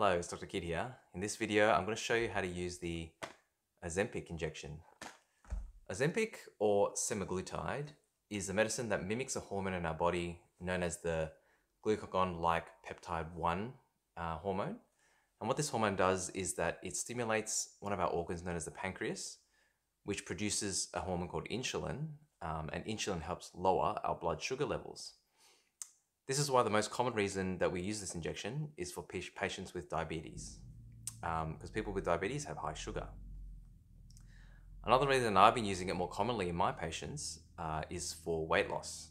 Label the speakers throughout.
Speaker 1: Hello, it's Dr. Kid here. In this video, I'm going to show you how to use the Ozempic injection. Ozempic, or semaglutide, is a medicine that mimics a hormone in our body known as the glucagon-like peptide 1 hormone. And what this hormone does is that it stimulates one of our organs known as the pancreas, which produces a hormone called insulin, and insulin helps lower our blood sugar levels. This is why the most common reason that we use this injection is for patients with diabetes, because people with diabetes have high sugar. Another reason I've been using it more commonly in my patients is for weight loss.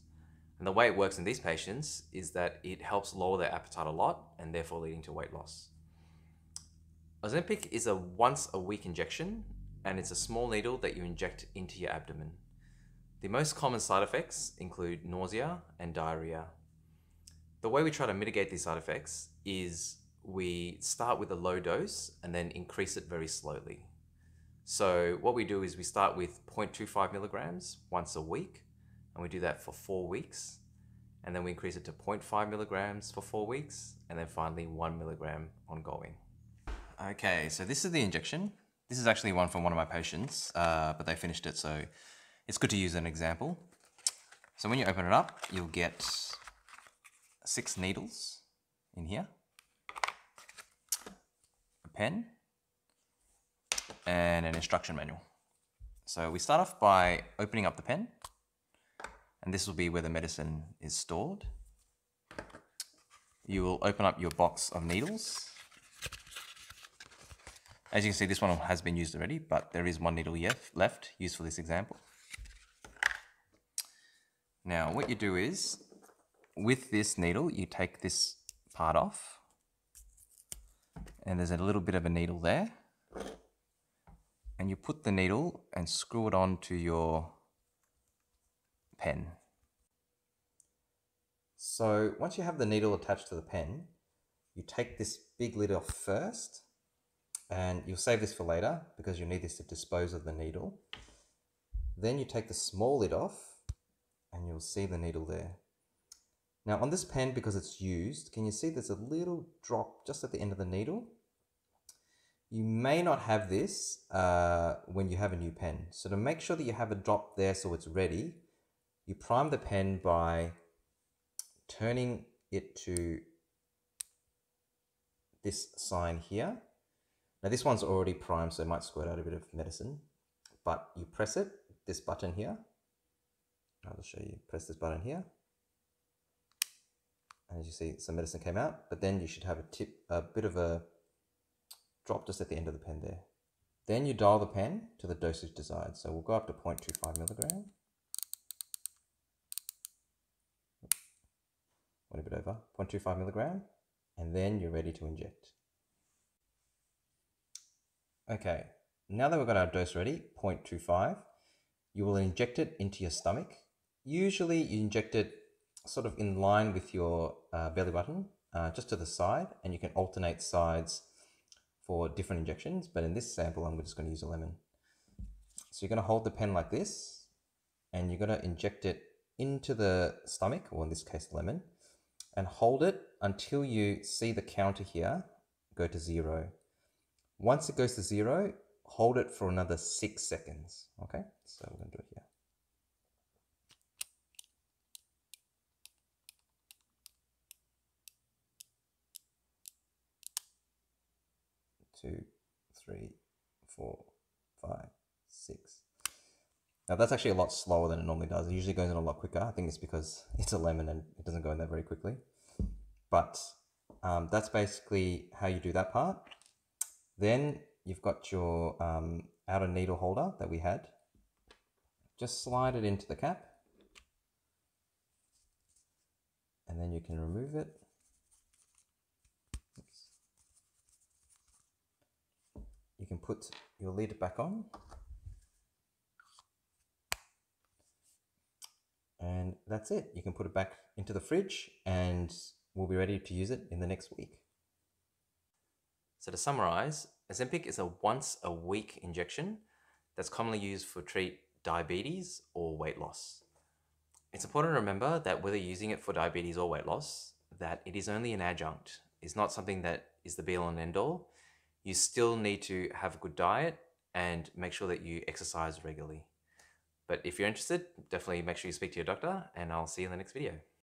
Speaker 1: And the way it works in these patients is that it helps lower their appetite a lot and therefore leading to weight loss. Ozempic is a once-a-week injection, and it's a small needle that you inject into your abdomen. The most common side effects include nausea and diarrhea. The way we try to mitigate these side effects is we start with a low dose and then increase it very slowly. So what we do is we start with 0.25 milligrams once a week, and we do that for 4 weeks. And then we increase it to 0.5 milligrams for 4 weeks, and then finally 1 milligram ongoing. Okay, so this is the injection. This is actually one from one of my patients, but they finished it, so it's good to use an example. So when you open it up, you'll get 6 needles in here, a pen, and an instruction manual. So we start off by opening up the pen, and this will be where the medicine is stored. You will open up your box of needles. As you can see, this one has been used already, but there is 1 needle left used for this example. Now what you do is, with this needle, you take this part off, and there's a little bit of a needle there, and you put the needle and screw it onto your pen. So once you have the needle attached to the pen, you take this big lid off first, and you'll save this for later because you'll need this to dispose of the needle. Then you take the small lid off, and you'll see the needle there. Now on this pen, because it's used, can you see there's a little drop just at the end of the needle? You may not have this when you have a new pen. So to make sure that you have a drop there so it's ready, you prime the pen by turning it to this sign here. Now this one's already primed, so it might squirt out a bit of medicine, but you press it, this button here. I'll show you, press this button here. And as you see, some medicine came out, but then you should have a bit of a drop just at the end of the pen there. Then you dial the pen to the dosage desired. So we'll go up to 0.25 milligram. Went a bit over, 0.25 milligram, and then you're ready to inject. Okay, now that we've got our dose ready, 0.25, you will inject it into your stomach. Usually you inject it sort of in line with your belly button, just to the side, and you can alternate sides for different injections, but in this sample I'm just going to use a lemon. So you're going to hold the pen like this, and you're going to inject it into the stomach, or in this case the lemon, and hold it until you see the counter here go to 0. Once it goes to 0, hold it for another 6 seconds. Okay, so we're going to do it here. 2, 3, 4, 5, 6. Now that's actually a lot slower than it normally does. It usually goes in a lot quicker. I think it's because it's a lemon and it doesn't go in there very quickly. But that's basically how you do that part. Then you've got your outer needle holder that we had. Just slide it into the cap, and then you can remove it. You can put your lid back on, and that's it. You can put it back into the fridge and we'll be ready to use it in the next week. So to summarize, Ozempic is a once-a-week injection that's commonly used for treat diabetes or weight loss. It's important to remember that whether using it for diabetes or weight loss, that it is only an adjunct. It's not something that is the be all and end all. You still need to have a good diet and make sure that you exercise regularly. But if you're interested, definitely make sure you speak to your doctor, and I'll see you in the next video.